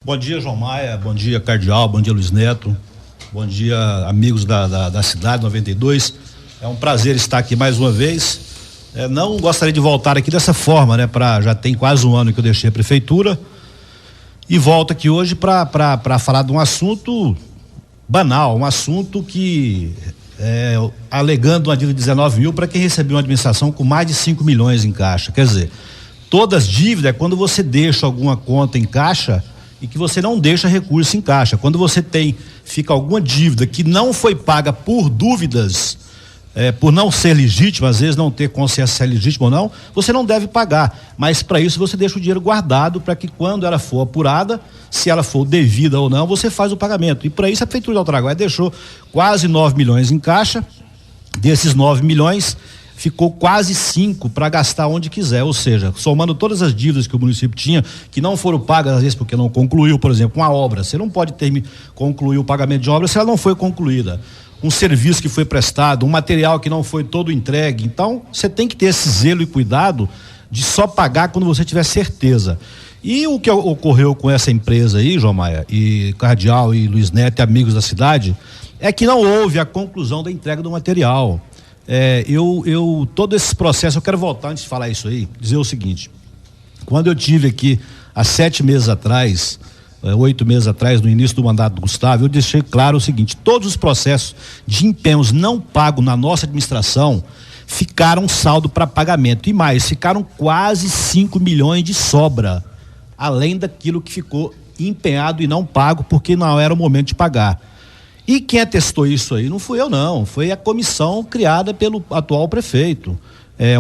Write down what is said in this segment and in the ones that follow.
Bom dia, João Maia, bom dia, Cardeal, bom dia, Luiz Neto, bom dia, amigos da Cidade 92. É um prazer estar aqui mais uma vez. Não gostaria de voltar aqui dessa forma, né? Já tem quase um ano que eu deixei a prefeitura e volto aqui hoje para falar de um assunto banal, um assunto que alegando uma dívida de 19 mil para quem recebeu uma administração com mais de 5 milhões em caixa. Quer dizer, todas as dívidas é quando você deixa alguma conta em caixa e que você não deixa recurso em caixa. Quando você fica alguma dívida que não foi paga por dúvidas, por não ser legítima, às vezes não ter consciência se é legítimo ou não, você não deve pagar. Mas para isso você deixa o dinheiro guardado para que quando ela for apurada, se ela for devida ou não, você faz o pagamento. E para isso a Prefeitura de Altaraguaia deixou quase 9 milhões em caixa. Desses 9 milhões, ficou quase 5 para gastar onde quiser, ou seja, somando todas as dívidas que o município tinha, que não foram pagas às vezes porque não concluiu, por exemplo, uma obra, você não pode concluir o pagamento de obra se ela não foi concluída, um serviço que foi prestado, um material que não foi todo entregue. Então você tem que ter esse zelo e cuidado de só pagar quando você tiver certeza. E o que ocorreu com essa empresa aí, João Maia, e Cardeal e Luiz Neto e amigos da cidade, é que não houve a conclusão da entrega do material. Todo esse processo, eu quero voltar antes de falar isso aí, dizer o seguinte: quando eu tive aqui há 7 meses atrás, 8 meses atrás, no início do mandato do Gustavo, eu deixei claro o seguinte: todos os processos de empenhos não pagos na nossa administração ficaram saldo para pagamento, e mais, ficaram quase 5 milhões de sobra, além daquilo que ficou empenhado e não pago porque não era o momento de pagar. E quem atestou isso aí não fui eu, não, foi a comissão criada pelo atual prefeito.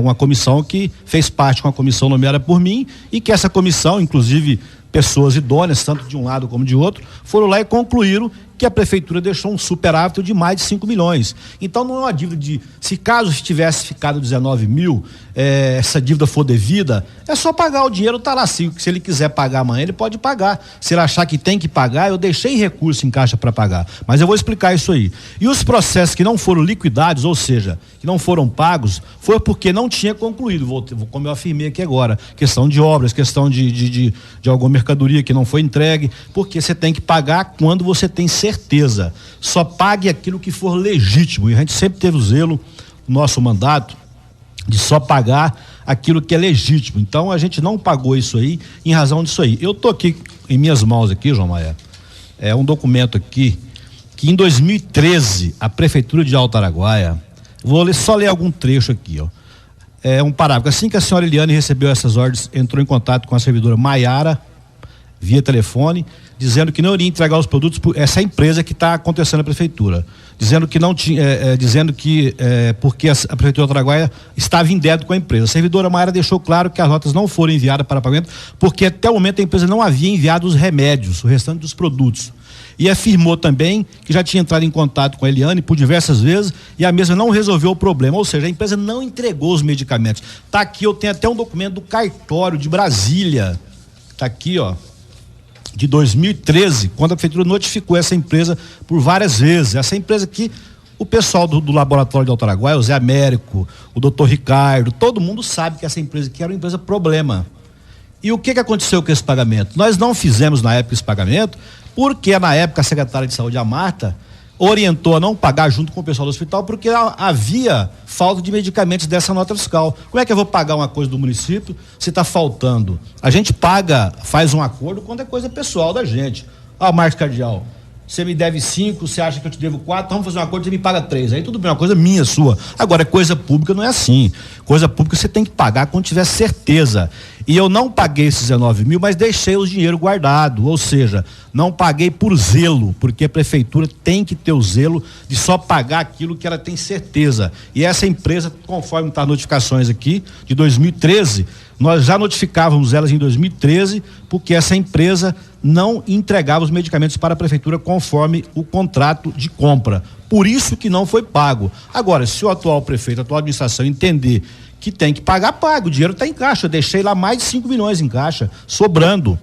Uma comissão que fez parte com a comissão nomeada por mim, e que essa comissão, inclusive pessoas idôneas, tanto de um lado como de outro, foram lá e concluíram que a prefeitura deixou um superávit de mais de 5 milhões. Então não é uma dívida se caso tivesse ficado 19 mil, essa dívida for devida, é só pagar, o dinheiro tá lá. Se ele quiser pagar amanhã, ele pode pagar. Se ele achar que tem que pagar, eu deixei recurso em caixa para pagar. Mas eu vou explicar isso aí. E os processos que não foram liquidados, ou seja, que não foram pagos, foi porque não tinha concluído, como eu afirmei aqui agora, questão de obras, questão de alguma mercadoria que não foi entregue, porque você tem que pagar quando você tem certeza. Só pague aquilo que for legítimo, e a gente sempre teve o zelo no nosso mandato de só pagar aquilo que é legítimo. Então a gente não pagou isso aí em razão disso aí. Eu tô aqui em minhas mãos aqui, João Maia, um documento aqui que em 2013 a Prefeitura de Altaraguaia, vou só ler algum trecho aqui, ó. Um parágrafo: assim que a senhora Eliane recebeu essas ordens, entrou em contato com a servidora Maiara via telefone, dizendo que não iria entregar os produtos por essa empresa que está acontecendo na prefeitura, dizendo que não tinha, porque a prefeitura de Altaraguaia estava em débito com a empresa. A servidora Maiara deixou claro que as notas não foram enviadas para pagamento porque até o momento a empresa não havia enviado os remédios, o restante dos produtos. E afirmou também que já tinha entrado em contato com a Eliane por diversas vezes e a mesma não resolveu o problema, ou seja, a empresa não entregou os medicamentos. Tá aqui, eu tenho até um documento do cartório de Brasília, tá aqui, ó, de 2013, quando a prefeitura notificou essa empresa por várias vezes. Essa empresa aqui, o pessoal do laboratório de Altaraguaia, o Zé Américo, o doutor Ricardo, todo mundo sabe que essa empresa aqui era uma empresa problema. E o que aconteceu com esse pagamento? Nós não fizemos na época esse pagamento, porque na época a secretária de saúde, a Marta, orientou a não pagar junto com o pessoal do hospital, porque havia falta de medicamentos dessa nota fiscal. Como é que eu vou pagar uma coisa do município se está faltando? A gente paga, faz um acordo quando é coisa pessoal da gente. Marcos Cardeal, você me deve 5, você acha que eu te devo 4, então vamos fazer um acordo, você me paga 3. Aí tudo bem, uma coisa minha, sua. Agora, coisa pública não é assim. Coisa pública você tem que pagar quando tiver certeza. E eu não paguei esses 19 mil, mas deixei o dinheiro guardado, ou seja, não paguei por zelo, porque a prefeitura tem que ter o zelo de só pagar aquilo que ela tem certeza. E essa empresa, conforme tá as notificações aqui, de 2013, nós já notificávamos elas em 2013, porque essa empresa não entregava os medicamentos para a prefeitura conforme o contrato de compra. Por isso que não foi pago. Agora, se o atual prefeito, a atual administração entender que tem que pagar, paga. O dinheiro está em caixa. Eu deixei lá mais de 5 milhões em caixa, sobrando.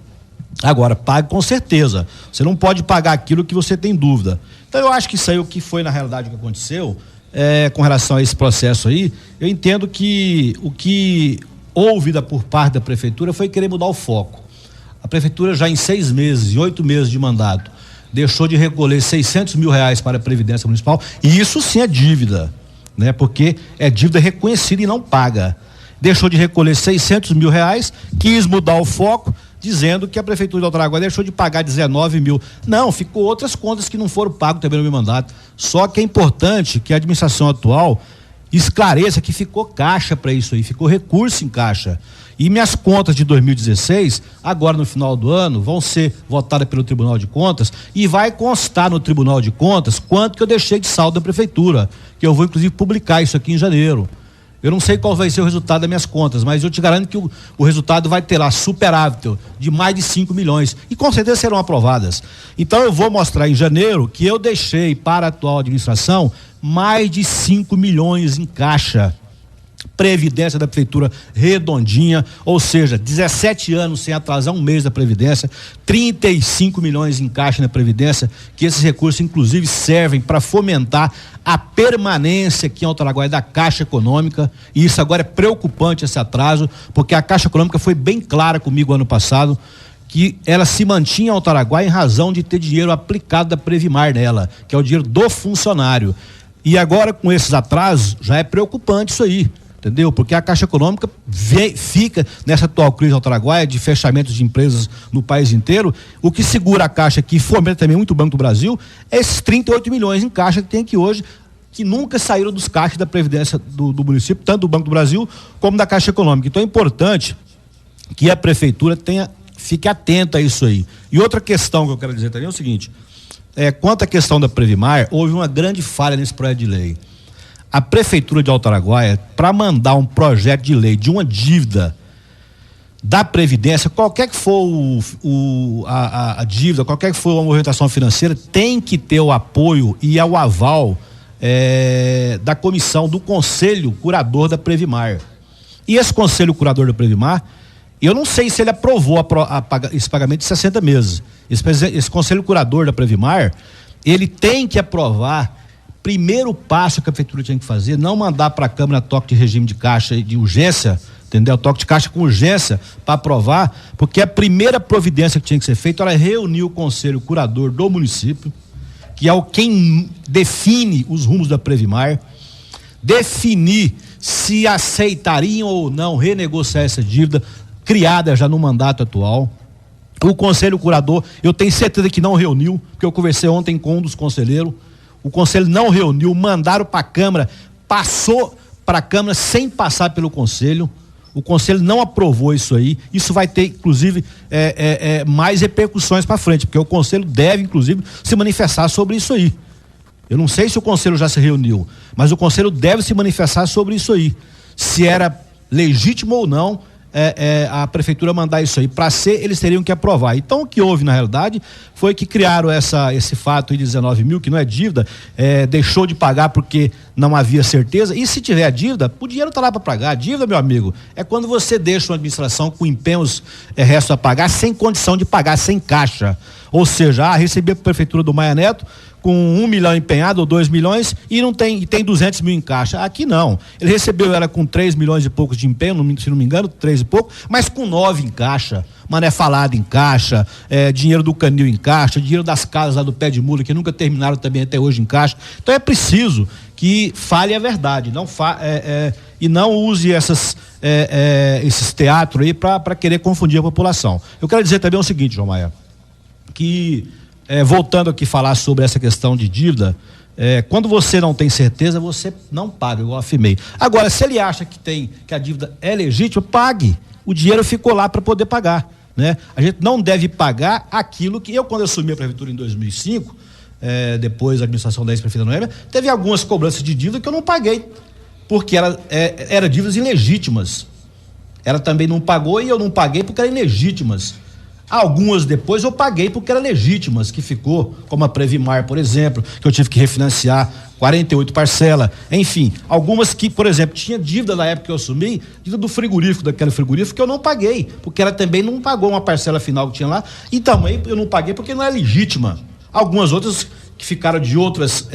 Agora, pague com certeza. Você não pode pagar aquilo que você tem dúvida. Então, eu acho que isso aí, o que foi na realidade o que aconteceu, com relação a esse processo aí, eu entendo que o que houve por parte da prefeitura foi querer mudar o foco. A prefeitura já em 6 meses, em 8 meses de mandato, deixou de recolher R$600 mil para a Previdência Municipal, e isso sim é dívida, né? Porque é dívida reconhecida e não paga. Deixou de recolher R$600 mil, quis mudar o foco, dizendo que a Prefeitura de Alto Araguaia deixou de pagar 19 mil. Não, ficou outras contas que não foram pagas também no meu mandato. Só que é importante que a administração atual esclareça que ficou caixa para isso aí, ficou recurso em caixa. E minhas contas de 2016, agora no final do ano, vão ser votadas pelo Tribunal de Contas e vai constar no Tribunal de Contas quanto que eu deixei de saldo da Prefeitura, que eu vou inclusive publicar isso aqui em janeiro. Eu não sei qual vai ser o resultado das minhas contas, mas eu te garanto que o resultado vai ter lá superávit de mais de 5 milhões e com certeza serão aprovadas. Então eu vou mostrar em janeiro que eu deixei para a atual administração mais de 5 milhões em caixa. Previdência da Prefeitura redondinha, ou seja, 17 anos sem atrasar um mês da Previdência, 35 milhões em caixa na Previdência, que esses recursos inclusive servem para fomentar a permanência aqui em Alto Araguaia da Caixa Econômica, e isso agora é preocupante, esse atraso, porque a Caixa Econômica foi bem clara comigo ano passado, que ela se mantinha em Alto Araguaia em razão de ter dinheiro aplicado da Previmar nela, que é o dinheiro do funcionário. E agora com esses atrasos, já é preocupante isso aí. Entendeu? Porque a Caixa Econômica fica nessa atual crise de Alto Araguaia, de fechamentos de empresas no país inteiro. O que segura a Caixa aqui, fomenta também muito o Banco do Brasil, é esses 38 milhões em caixa que tem aqui hoje, que nunca saíram dos caixas da Previdência do município, tanto do Banco do Brasil como da Caixa Econômica. Então é importante que a Prefeitura fique atenta a isso aí. E outra questão que eu quero dizer também é o seguinte, quanto à questão da Previmar, houve uma grande falha nesse projeto de lei. A Prefeitura de Alto Araguaia, para mandar um projeto de lei de uma dívida da Previdência, qualquer que for a dívida, qualquer que for a movimentação financeira, tem que ter o apoio e o aval da comissão, do Conselho Curador da Previmar. E esse Conselho Curador da Previmar, eu não sei se ele aprovou esse pagamento de 60 meses. Esse Conselho Curador da Previmar, ele tem que aprovar. Primeiro passo que a Prefeitura tinha que fazer, não mandar para a Câmara toque de regime de caixa de urgência, entendeu? Toque de caixa com urgência para aprovar, porque a primeira providência que tinha que ser feita era reunir o Conselho Curador do município, que é quem define os rumos da Previmar, definir se aceitariam ou não renegociar essa dívida criada já no mandato atual. O Conselho Curador, eu tenho certeza que não reuniu, porque eu conversei ontem com um dos conselheiros. O Conselho não reuniu, mandaram para a Câmara, passou para a Câmara sem passar pelo Conselho. O Conselho não aprovou isso aí. Isso vai ter, inclusive, mais repercussões para frente, porque o Conselho deve, inclusive, se manifestar sobre isso aí. Eu não sei se o Conselho já se reuniu, mas o Conselho deve se manifestar sobre isso aí. Se era legítimo ou não a Prefeitura mandar isso aí. Para ser, eles teriam que aprovar. Então o que houve na realidade foi que criaram esse fato aí de 19 mil, que não é dívida, deixou de pagar porque não havia certeza, e se tiver a dívida, o dinheiro está lá para pagar. A dívida, meu amigo, é quando você deixa uma administração com empenhos restos a pagar, sem condição de pagar, sem caixa. Ou seja, recebi a Prefeitura do Maia Neto com 1 milhão empenhado ou 2 milhões e tem 200 mil em caixa. Aqui não. Ele recebeu ela com 3 milhões e poucos de empenho, se não me engano, 3 e pouco, mas com 9 em caixa. Mané Falado em caixa, dinheiro do Canil em caixa, dinheiro das casas lá do Pé de Mula, que nunca terminaram também até hoje em caixa. Então é preciso que fale a verdade, e não use esses teatros aí para querer confundir a população. Eu quero dizer também o seguinte, João Maia, que voltando aqui falar sobre essa questão de dívida, quando você não tem certeza, você não paga, igual eu afirmei. Agora, se ele acha que a dívida é legítima, pague. O dinheiro ficou lá para poder pagar, né? A gente não deve pagar aquilo que quando eu assumi a Prefeitura em 2005, depois da administração da ex-prefeita Noêmia, teve algumas cobranças de dívida que eu não paguei, porque eram dívidas ilegítimas. Ela também não pagou e eu não paguei porque eram ilegítimas. Algumas depois eu paguei porque eram legítimas, que ficou, como a Previmar, por exemplo, que eu tive que refinanciar 48 parcelas, enfim, algumas que, por exemplo, tinha dívida na época que eu assumi, dívida do frigorífico, daquele frigorífico que eu não paguei, porque ela também não pagou uma parcela final que tinha lá, e também eu não paguei porque não é legítima. Algumas outras que ficaram de outras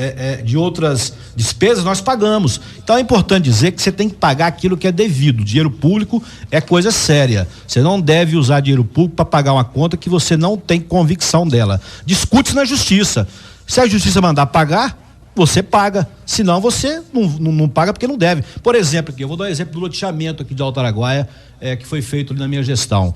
despesas, nós pagamos. Então é importante dizer que você tem que pagar aquilo que é devido. Dinheiro público é coisa séria. Você não deve usar dinheiro público para pagar uma conta que você não tem convicção dela. Discute-se na justiça. Se a justiça mandar pagar, você paga. Senão você não paga porque não deve. Por exemplo, aqui, eu vou dar um exemplo do loteamento aqui de Alto Araguaia, que foi feito ali na minha gestão.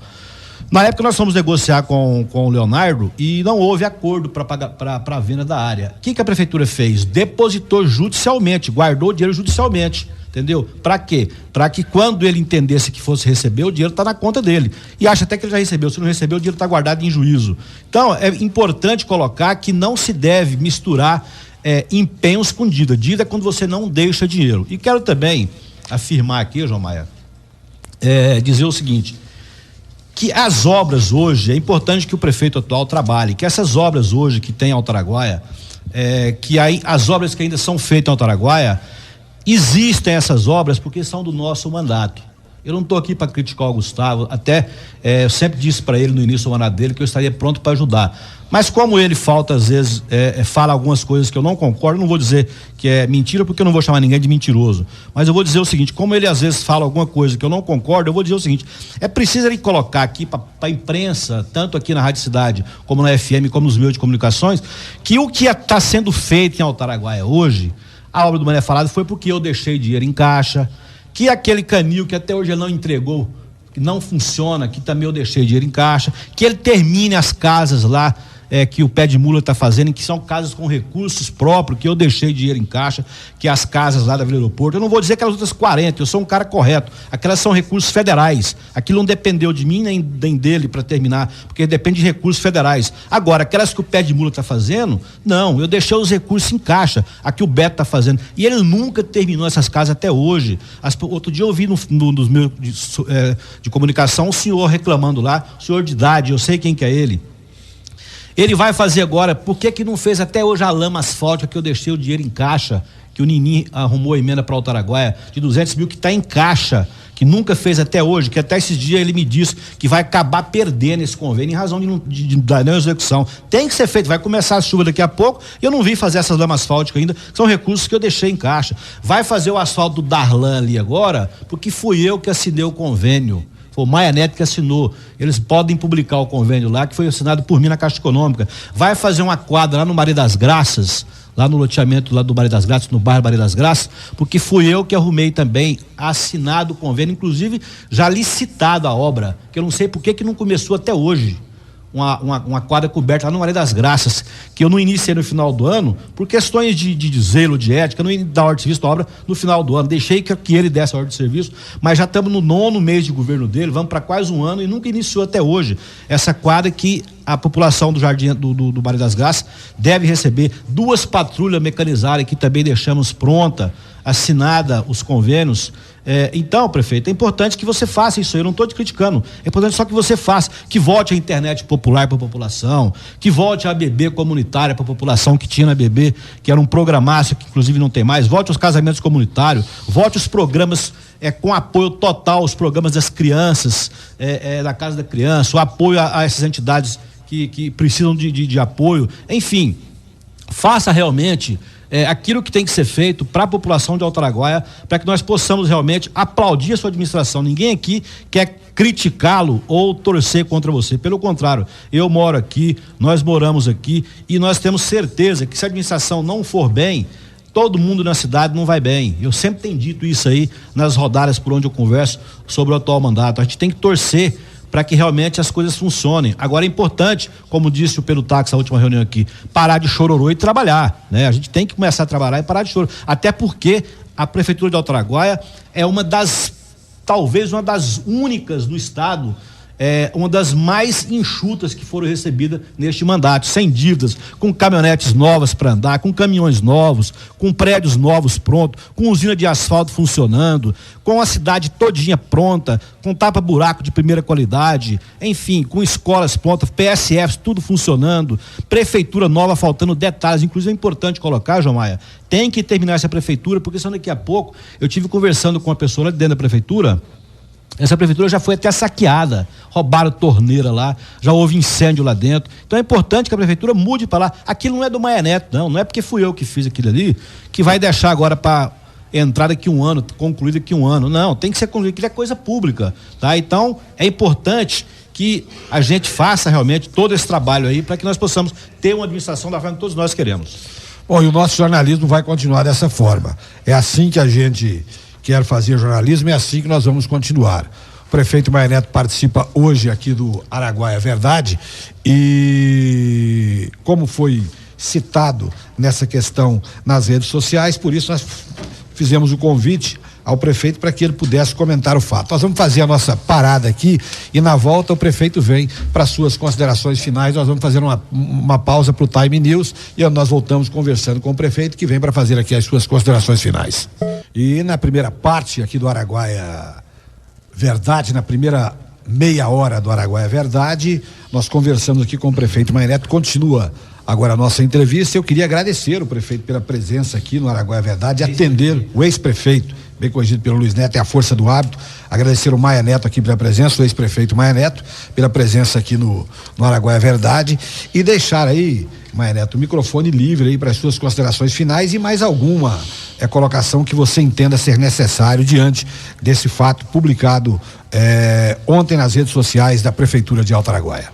Na época nós fomos negociar com o Leonardo e não houve acordo para a venda da área. O que a prefeitura fez? Depositou judicialmente, guardou o dinheiro judicialmente, entendeu? Para quê? Para que quando ele entendesse que fosse receber, o dinheiro está na conta dele. E acha até que ele já recebeu. Se não recebeu, o dinheiro está guardado em juízo. Então é importante colocar que não se deve misturar empenhos com dívida. Dívida é quando você não deixa dinheiro. E quero também afirmar aqui, João Maia, dizer o seguinte, que as obras hoje, é importante que o prefeito atual trabalhe, que essas obras hoje que tem em Alto Araguaia, que aí as obras que ainda são feitas em Alto Araguaia, existem essas obras porque são do nosso mandato. Eu não estou aqui para criticar o Gustavo, até eu sempre disse para ele no início do mandato dele que eu estaria pronto para ajudar. Mas como ele falta, às vezes, fala algumas coisas que eu não concordo, não vou dizer que é mentira, porque eu não vou chamar ninguém de mentiroso. Mas eu vou dizer o seguinte, como ele às vezes fala alguma coisa que eu não concordo, eu vou dizer o seguinte, é preciso ele colocar aqui para a imprensa, tanto aqui na Rádio Cidade, como na FM, como nos meios de comunicações, que o que está sendo feito em Alto Araguaia hoje, a obra do Mané Falado foi porque eu deixei dinheiro em caixa, que aquele canil que até hoje ele não entregou, que não funciona, que também eu deixei dinheiro em caixa, que ele termine as casas lá, que o Pé de Mula está fazendo, que são casas com recursos próprios, que eu deixei dinheiro em caixa, que as casas lá da Vila Aeroporto, eu não vou dizer aquelas outras 40, eu sou um cara correto, aquelas são recursos federais, aquilo não dependeu de mim nem dele para terminar, porque depende de recursos federais. Agora, aquelas que o Pé de Mula está fazendo, não, eu deixei os recursos em caixa, aqui o Beto está fazendo, e ele nunca terminou essas casas até hoje. Outro dia eu ouvi nos meus de comunicação o senhor reclamando lá, o senhor de idade, eu sei quem que é ele. Ele vai fazer agora, por que não fez até hoje a lama asfáltica que eu deixei o dinheiro em caixa, que o Nini arrumou a emenda para Alto Araguaia, de 200 mil que está em caixa, que nunca fez até hoje, que até esses dias ele me disse que vai acabar perdendo esse convênio em razão de não execução. Tem que ser feito, vai começar a chuva daqui a pouco, e eu não vim fazer essas lamas asfálticas ainda, são recursos que eu deixei em caixa. Vai fazer o asfalto do Darlan ali agora, porque fui eu que assinei o convênio. Foi o Maia Neto que assinou. Eles podem publicar o convênio lá, que foi assinado por mim na Caixa Econômica. Vai fazer uma quadra lá no Maria das Graças, lá no loteamento lá do Maria das Graças, no bairro Maria das Graças, porque fui eu que arrumei também, assinado o convênio, inclusive já licitado a obra, que eu não sei por que não começou até hoje. Uma quadra coberta lá no Maria das Graças, que eu não iniciei no final do ano, por questões de zelo, de ética, eu não ia dar ordem de serviço da obra no final do ano, deixei que ele desse a ordem de serviço, mas já estamos no 9º mês de governo dele, vamos para quase um ano e nunca iniciou até hoje essa quadra que a população do Jardim do Maria das Graças deve receber. 2 patrulhas mecanizadas que também deixamos pronta, assinada os convênios. Então, prefeito, é importante que você faça isso aí, eu não estou te criticando, é importante só que você faça, que volte a internet popular para a população, que volte a ABB comunitária para a população que tinha na ABB, que era um programaço que inclusive não tem mais, volte aos casamentos comunitários, volte os programas com apoio total, os programas das crianças, da Casa da Criança, o apoio a essas entidades que precisam de apoio, enfim, faça realmente aquilo que tem que ser feito para a população de Alto Araguaia, para que nós possamos realmente aplaudir a sua administração. Ninguém aqui quer criticá-lo ou torcer contra você, pelo contrário, eu moro aqui, nós moramos aqui e nós temos certeza que se a administração não for bem, todo mundo na cidade não vai bem. Eu sempre tenho dito isso aí nas rodadas por onde eu converso sobre o atual mandato. A gente tem que torcer para que realmente as coisas funcionem. Agora é importante, como disse o Pedro Táxi na última reunião aqui, parar de chororô e trabalhar, né? A gente tem que começar a trabalhar e parar de choro. Até porque a Prefeitura de Alto Araguaia é talvez uma das únicas do estado, uma das mais enxutas que foram recebidas neste mandato, sem dívidas, com caminhonetes novas para andar, com caminhões novos, com prédios novos prontos, com usina de asfalto funcionando, com a cidade todinha pronta, com tapa-buraco de primeira qualidade, enfim, com escolas prontas, PSFs, tudo funcionando, prefeitura nova, faltando detalhes. Inclusive é importante colocar, João Maia, tem que terminar essa prefeitura, porque senão daqui a pouco, eu tive conversando com uma pessoa lá dentro da prefeitura, Essa prefeitura já foi até saqueada, roubaram torneira lá, já houve incêndio lá dentro. Então é importante que a prefeitura mude para lá. Aquilo não é do Maia Neto, não é porque fui eu que fiz aquilo ali, que vai deixar agora para entrar daqui um ano, concluir daqui um ano. Não, tem que ser concluído, aquilo é coisa pública, tá? Então é importante que a gente faça realmente todo esse trabalho aí para que nós possamos ter uma administração da forma que todos nós queremos. Bom, e o nosso jornalismo vai continuar dessa forma. É assim que a gente quer fazer jornalismo, é assim que nós vamos continuar. O prefeito Maia Neto participa hoje aqui do Araguaia Verdade e como foi citado nessa questão nas redes sociais, por isso nós fizemos o convite ao prefeito para que ele pudesse comentar o fato. Nós vamos fazer a nossa parada aqui e na volta o prefeito vem para suas considerações finais. Nós vamos fazer uma pausa para o Time News e nós voltamos conversando com o prefeito que vem para fazer aqui as suas considerações finais. E na primeira parte aqui do Araguaia Verdade, na primeira meia hora do Araguaia Verdade, nós conversamos aqui com o prefeito Maia Neto. Continua agora a nossa entrevista. Eu queria agradecer o prefeito pela presença aqui no Araguaia Verdade, atender o ex-prefeito, bem corrigido pelo Luiz Neto, é a força do hábito. Agradecer o Maia Neto aqui pela presença, o ex-prefeito Maia Neto, pela presença aqui no Araguaia Verdade, e deixar aí, Maia Neto, o microfone livre aí para as suas considerações finais e mais alguma colocação que você entenda ser necessário diante desse fato publicado ontem nas redes sociais da Prefeitura de Alto Araguaia.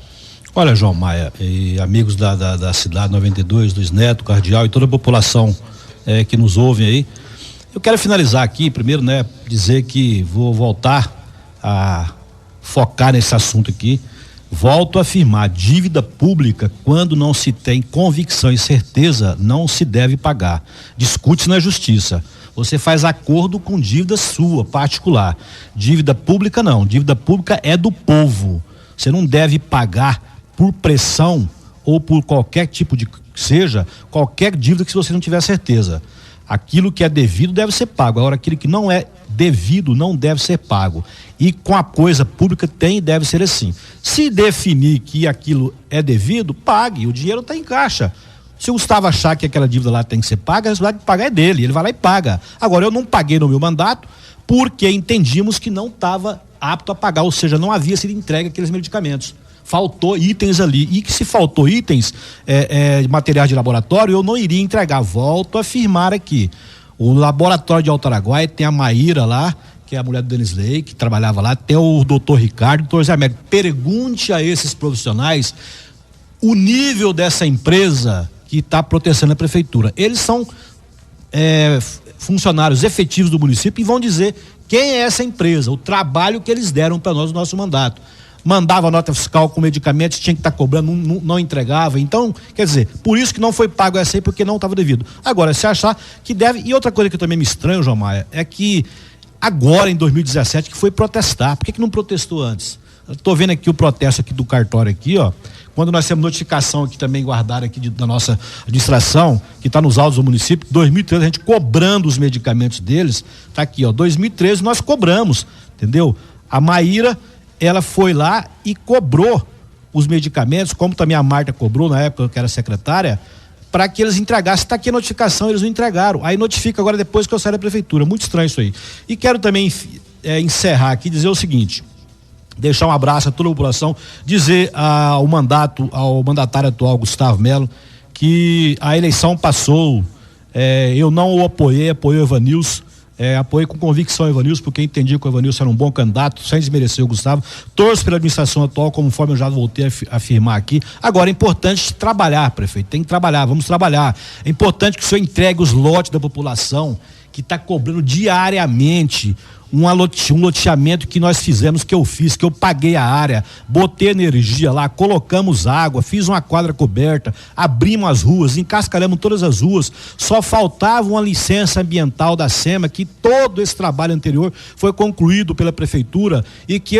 Olha, João Maia e amigos da cidade 92, Luiz Neto, Cardeal e toda a população que nos ouve aí, eu quero finalizar aqui, primeiro, dizer que vou voltar a focar nesse assunto aqui. Volto a afirmar, dívida pública, quando não se tem convicção e certeza, não se deve pagar. Discute na justiça. Você faz acordo com dívida sua, particular. Dívida pública não, dívida pública é do povo. Você não deve pagar por pressão ou por qualquer tipo de, seja, qualquer dívida que você não tiver certeza. Aquilo que é devido deve ser pago. Agora, aquilo que não é devido não deve ser pago. E com a coisa pública tem e deve ser assim. Se definir que aquilo é devido, pague. O dinheiro está em caixa. Se o Gustavo achar que aquela dívida lá tem que ser paga, a responsabilidade de pagar é dele. Ele vai lá e paga. Agora, eu não paguei no meu mandato porque entendimos que não estava apto a pagar, ou seja, não havia sido entregue aqueles medicamentos. Faltou itens ali, e que se faltou itens, materiais de laboratório, eu não iria entregar. Volto a afirmar aqui, o laboratório de Alto Araguaia tem a Maíra lá, que é a mulher do Denis Ley, que trabalhava lá, tem o doutor Ricardo, o doutor Zé Américo. Pergunte a esses profissionais o nível dessa empresa que está protestando a prefeitura. Eles são funcionários efetivos do município e vão dizer quem é essa empresa, o trabalho que eles deram para nós no nosso mandato. Mandava nota fiscal com medicamentos, tinha que estar cobrando, não entregava. Então, quer dizer, por isso que não foi pago essa aí, porque não estava devido. Agora, se achar que deve, e outra coisa que eu também me estranho, João Maia, é que agora em 2017 que foi protestar. Por que não protestou antes? Eu tô vendo aqui o protesto aqui do cartório aqui, ó. Quando nós temos notificação aqui também guardada aqui da nossa administração, que está nos autos do município, 2013 a gente cobrando os medicamentos deles, tá aqui, ó, 2013 nós cobramos, entendeu? A Maíra, ela foi lá e cobrou os medicamentos, como também a Marta cobrou na época que era secretária, para que eles entregassem. Está aqui a notificação, eles não entregaram. Aí notifica agora depois que eu saio da prefeitura. Muito estranho isso aí. E quero também encerrar aqui, dizer o seguinte, deixar um abraço a toda a população, dizer ao mandatário atual, Gustavo Melo, que a eleição passou, eu não o apoiei o Evanilson, apoiei com convicção o Evanilson, porque entendi que o Evanilson era um bom candidato, sem desmerecer o Gustavo. Torço pela administração atual, conforme eu já voltei a afirmar aqui. Agora é importante trabalhar, prefeito, tem que trabalhar, vamos trabalhar. É importante que o senhor entregue os lotes da população que está cobrando diariamente um loteamento que nós fizemos, que eu fiz, que eu paguei a área, botei energia lá, colocamos água, fiz uma quadra coberta, abrimos as ruas, encascaramos todas as ruas, só faltava uma licença ambiental da SEMA, que todo esse trabalho anterior foi concluído pela prefeitura e que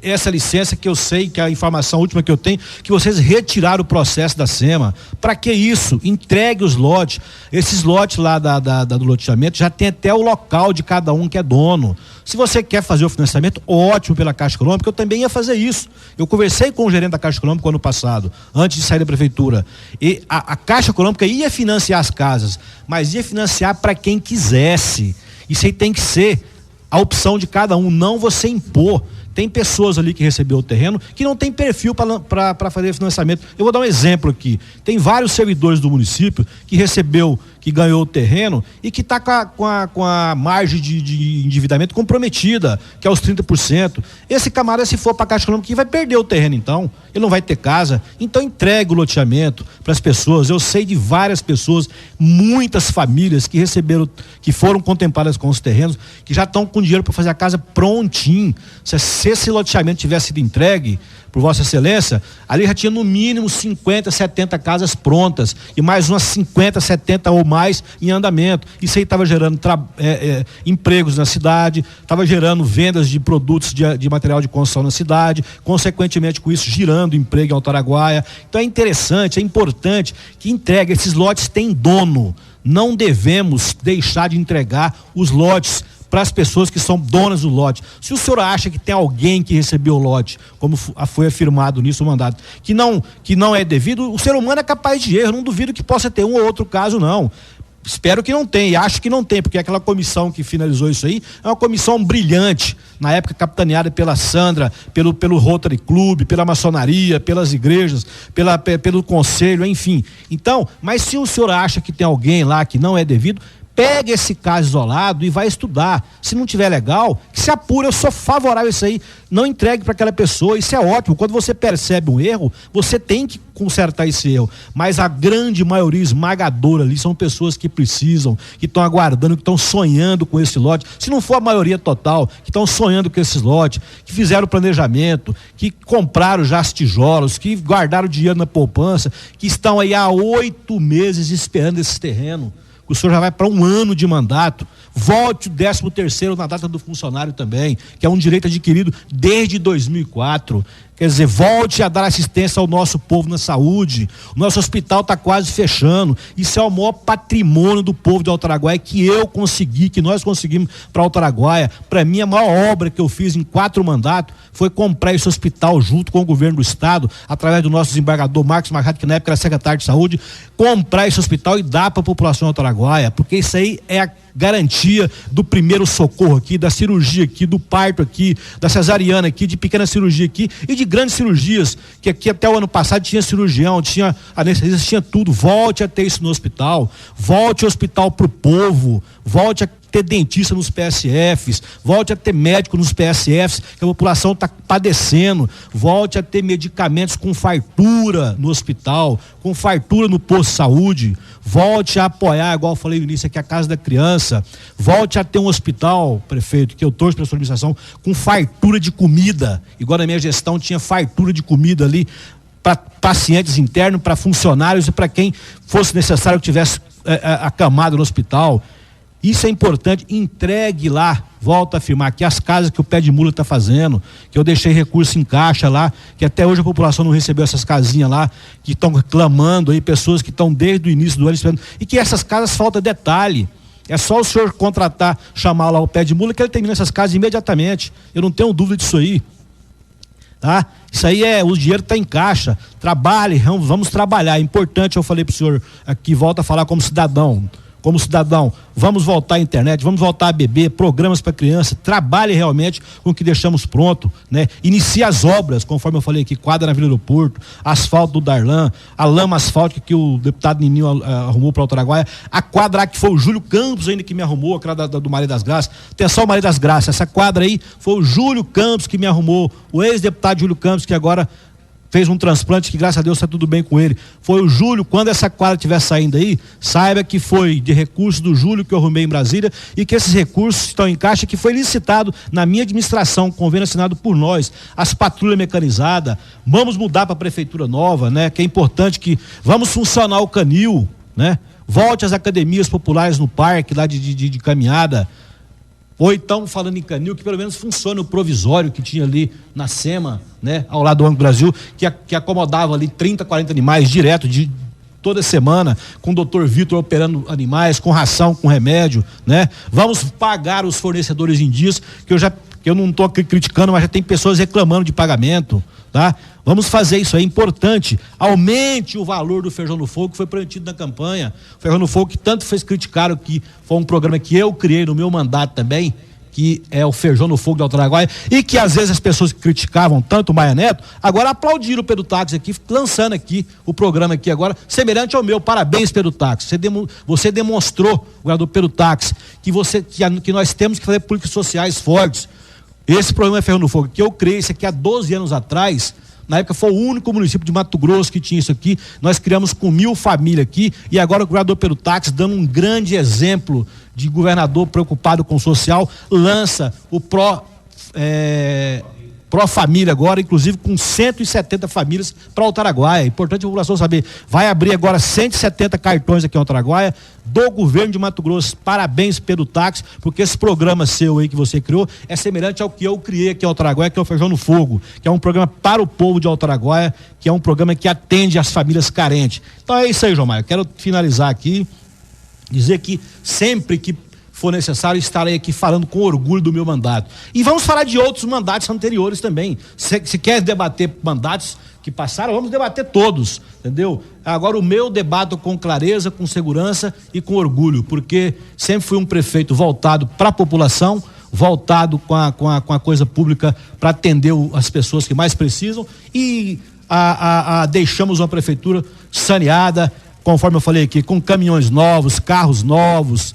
essa licença, que eu sei que a informação última que eu tenho, que vocês retiraram o processo da SEMA. Para que isso? Entregue os lotes. Esses lotes lá do loteamento já tem até o local de cada um que é dono. Se você quer fazer o financiamento, ótimo, pela Caixa Econômica, eu também ia fazer isso. Eu conversei com o gerente da Caixa Econômica ano passado, antes de sair da prefeitura. E a Caixa Econômica ia financiar as casas, mas ia financiar para quem quisesse. Isso aí tem que ser a opção de cada um, não você impor. Tem pessoas ali que recebeu o terreno que não tem perfil para fazer financiamento. Eu vou dar um exemplo aqui. Tem vários servidores do município que ganhou o terreno e que está com a margem de endividamento comprometida, que é os 30%. Esse camarada, se for para a Caixa Econômica, vai perder o terreno, então. Ele não vai ter casa. Então entregue o loteamento para as pessoas. Eu sei de várias pessoas, muitas famílias que que foram contempladas com os terrenos, que já estão com dinheiro para fazer a casa prontinho. Se esse loteamento tivesse sido entregue por Vossa Excelência, ali já tinha no mínimo 50, 70 casas prontas e mais umas 50, 70 ou mais em andamento. Isso aí estava gerando empregos na cidade, estava gerando vendas de produtos de material de construção na cidade, consequentemente com isso girando emprego em Alto Araguaia. Então é interessante, é importante que entregue. Esses lotes têm dono. Não devemos deixar de entregar os lotes para as pessoas que são donas do lote. Se o senhor acha que tem alguém que recebeu o lote, como foi afirmado nisso no mandato, que não é devido, o ser humano é capaz de erro, não duvido que possa ter um ou outro caso, não. Espero que não tenha, e acho que não tem, porque aquela comissão que finalizou isso aí é uma comissão brilhante, na época capitaneada pela Sandra, pelo Rotary Club, pela maçonaria, pelas igrejas, pelo conselho, enfim. Então, mas se o senhor acha que tem alguém lá que não é devido, pega esse caso isolado e vai estudar. Se não tiver legal, que se apure. Eu sou favorável a isso aí. Não entregue para aquela pessoa. Isso é ótimo. Quando você percebe um erro, você tem que consertar esse erro. Mas a grande maioria esmagadora ali são pessoas que precisam, que estão aguardando, que estão sonhando com esse lote. Se não for a maioria total, que estão sonhando com esse lote, que fizeram o planejamento, que compraram já os tijolos, que guardaram dinheiro na poupança, que estão aí há 8 meses esperando esse terreno. O senhor já vai para 1 ano de mandato. Volte o 13º na data do funcionário também, que é um direito adquirido desde 2004. Quer dizer, volte a dar assistência ao nosso povo na saúde. O nosso hospital está quase fechando. Isso é o maior patrimônio do povo de Alto Araguaia que nós conseguimos para Alto Araguaia. Para mim, a maior obra que eu fiz em 4 mandatos foi comprar esse hospital junto com o governo do estado, através do nosso desembargador Marcos Machado, que na época era secretário de saúde, comprar esse hospital e dar para a população de Alto Araguaia, porque isso aí é a garantia do primeiro socorro aqui, da cirurgia aqui, do parto aqui, da cesariana aqui, de pequena cirurgia aqui e de grandes cirurgias, que aqui até o ano passado tinha cirurgião, tinha anestesista, tinha tudo. Volte a ter isso no hospital, volte o hospital pro povo, volte a ter dentista nos PSFs, volte a ter médico nos PSFs, que a população está padecendo, volte a ter medicamentos com fartura no hospital, com fartura no posto de saúde, volte a apoiar, igual eu falei no início aqui, a Casa da Criança, volte a ter um hospital, prefeito, que eu torço para a sua administração, com fartura de comida, igual na minha gestão tinha fartura de comida ali, para pacientes internos, para funcionários e para quem fosse necessário que tivesse acamado no hospital. Isso é importante. Entregue lá, volto a afirmar aqui, as casas que o Pé de Mula está fazendo, que eu deixei recurso em caixa lá, que até hoje a população não recebeu essas casinhas lá, que estão reclamando aí, pessoas que estão desde o início do ano esperando, e que essas casas falta detalhe. É só o senhor contratar, chamar lá o Pé de Mula, que ele termina essas casas imediatamente. Eu não tenho dúvida disso aí. Tá? Isso aí o dinheiro está em caixa. Trabalhe, vamos trabalhar. É importante, eu falei para o senhor aqui, volta a falar como cidadão, vamos voltar à internet, vamos voltar a beber, programas para criança, trabalhe realmente com o que deixamos pronto, né? Inicie as obras, conforme eu falei aqui, quadra na Vila do Porto, asfalto do Darlan, a lama asfáltica que o deputado Nininho arrumou para Alto Araguaia, a quadra que foi o Júlio Campos ainda que me arrumou, aquela do Maria das Graças. Atenção, Maria das Graças, essa quadra aí foi o Júlio Campos que me arrumou, o ex-deputado Júlio Campos, que agora fez um transplante, que graças a Deus está tudo bem com ele. Foi o Júlio. Quando essa quadra estiver saindo aí, saiba que foi de recursos do Júlio que eu arrumei em Brasília e que esses recursos estão em caixa, que foi licitado na minha administração, convênio assinado por nós, as patrulhas mecanizadas. Vamos mudar para a prefeitura nova, né? Que é importante que vamos funcionar o canil, né? Volte às academias populares no parque lá de caminhada. Ou então, falando em canil, que pelo menos funcione o provisório que tinha ali na SEMA, né, ao lado do Banco do Brasil, que acomodava ali 30, 40 animais direto, toda semana, com o doutor Vitor operando animais, com ração, com remédio, né? Vamos pagar os fornecedores em dias, que eu não estou criticando, mas já tem pessoas reclamando de pagamento, tá? Vamos fazer isso aí, importante. Aumente o valor do Feijão no Fogo, que foi prometido na campanha. O Feijão no Fogo, que tanto fez criticar, que foi um programa que eu criei no meu mandato também, que é o feijão no fogo de Alto Araguaia, e que às vezes as pessoas que criticavam tanto o Maia Neto, agora aplaudiram o Pedro Táxi aqui, lançando aqui o programa aqui agora, semelhante ao meu. Parabéns, Pedro Táxi. Você demonstrou, governador Pedro Táxi, que nós temos que fazer políticas sociais fortes. Esse programa é Feijão no Fogo, que eu criei isso aqui há 12 anos atrás. Na época foi o único município de Mato Grosso que tinha isso aqui. Nós criamos com 1000 famílias aqui, e agora o governador Pedro Táxi, dando um grande exemplo de governador preocupado com o social, lança o Pró Família agora, inclusive com 170 famílias para Alto Araguaia. É importante a população saber. Vai abrir agora 170 cartões aqui em Alto Araguaia do governo de Mato Grosso. Parabéns, Pedro Táxi, porque esse programa seu aí que você criou é semelhante ao que eu criei aqui em Alto Araguaia, que é o Feijão no Fogo, que é um programa para o povo de Alto Araguaia, que é um programa que atende as famílias carentes. Então é isso aí, João Maia. Eu quero finalizar aqui, dizer que sempre que for necessário, estarei aqui falando com orgulho do meu mandato. E vamos falar de outros mandatos anteriores também. Se quer debater mandatos que passaram, vamos debater todos, entendeu? Agora o meu debato com clareza, com segurança e com orgulho, porque sempre fui um prefeito voltado para a população, voltado com a coisa pública para atender as pessoas que mais precisam, e deixamos uma prefeitura saneada, conforme eu falei aqui, com caminhões novos, carros novos,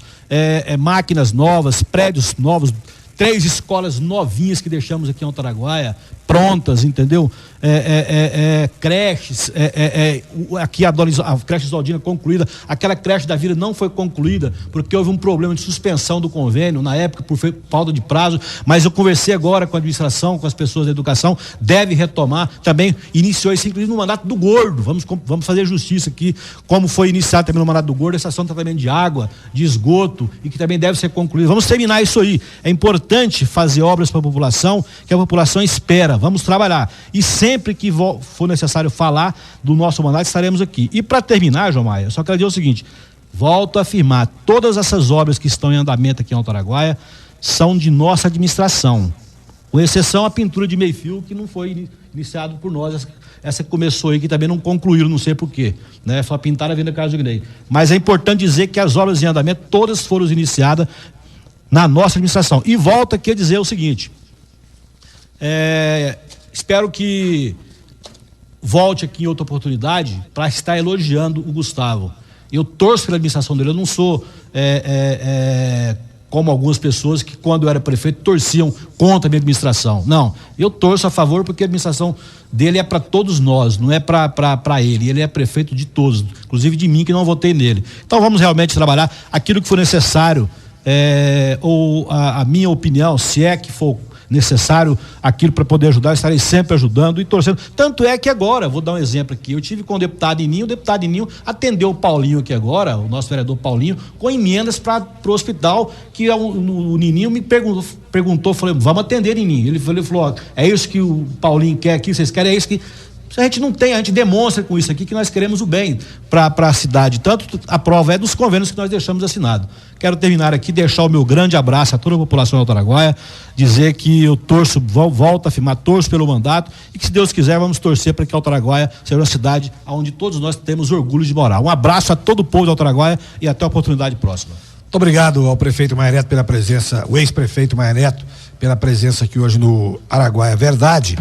máquinas novas, prédios novos, 3 escolas novinhas que deixamos aqui em Alto Araguaia, prontas, entendeu? Creches, aqui a creche Isaldina concluída, aquela creche da Vila não foi concluída, porque houve um problema de suspensão do convênio, na época, por falta de prazo, mas eu conversei agora com a administração, com as pessoas da educação, deve retomar, também iniciou isso inclusive no mandato do Gordo, vamos fazer justiça aqui, como foi iniciado também no mandato do Gordo, a estação de tratamento de água, de esgoto, e que também deve ser concluída. Vamos terminar isso aí. É importante fazer obras para a população, que a população espera. Vamos trabalhar. E sempre que for necessário falar do nosso mandato, estaremos aqui. E para terminar, João Maia, eu só quero dizer o seguinte: volto a afirmar, todas essas obras que estão em andamento aqui em Alto Araguaia são de nossa administração, com exceção a pintura de meio-fio, que não foi iniciado por nós. Essa que começou aí, que também não concluíram, não sei porquê, né? Só pintaram a Avenida Carlos Guinei. Mas é importante dizer que as obras em andamento, todas foram iniciadas na nossa administração. E volto aqui a dizer o seguinte: espero que volte aqui em outra oportunidade para estar elogiando o Gustavo. Eu torço pela administração dele, eu não sou como algumas pessoas que, quando eu era prefeito, torciam contra a minha administração. Não, eu torço a favor, porque a administração dele é para todos nós, não é para ele. Ele é prefeito de todos, inclusive de mim, que não votei nele. Então vamos realmente trabalhar aquilo que for necessário, ou a minha opinião, se é que for necessário aquilo para poder ajudar, estarei sempre ajudando e torcendo. Tanto é que agora, vou dar um exemplo aqui, eu tive com o deputado Ininho atendeu o Paulinho aqui agora, o nosso vereador Paulinho, com emendas para o hospital, que o Nininho me perguntou, falei, vamos atender, Nininho. Ele falou, é isso que o Paulinho quer aqui, vocês querem, é isso que... A gente não tem, a gente demonstra com isso aqui que nós queremos o bem para a cidade. Tanto a prova é dos convênios que nós deixamos assinado. Quero terminar aqui, deixar o meu grande abraço a toda a população de Alto Araguaia, dizer que eu torço, volto a afirmar, torço pelo mandato, e que, se Deus quiser, vamos torcer para que Alto Araguaia seja uma cidade onde todos nós temos orgulho de morar. Um abraço a todo o povo de Alto Araguaia e até a oportunidade próxima. Muito obrigado ao prefeito Maia Neto pela presença, o ex-prefeito Maia Neto, pela presença aqui hoje no Araguaia Verdade.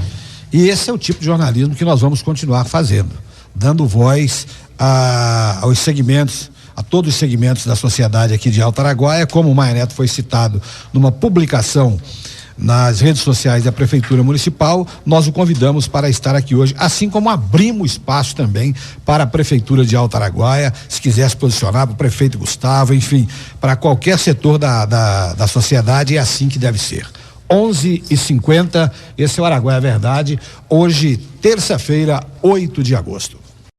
E esse é o tipo de jornalismo que nós vamos continuar fazendo, dando voz aos segmentos, a todos os segmentos da sociedade aqui de Alto Araguaia. Como o Maia Neto foi citado numa publicação nas redes sociais da Prefeitura Municipal, nós o convidamos para estar aqui hoje, assim como abrimos espaço também para a Prefeitura de Alto Araguaia, se quiser se posicionar, para o prefeito Gustavo, enfim, para qualquer setor da sociedade. É assim que deve ser. 11h50, esse é o Araguaia Verdade, hoje, terça-feira, 8 de agosto.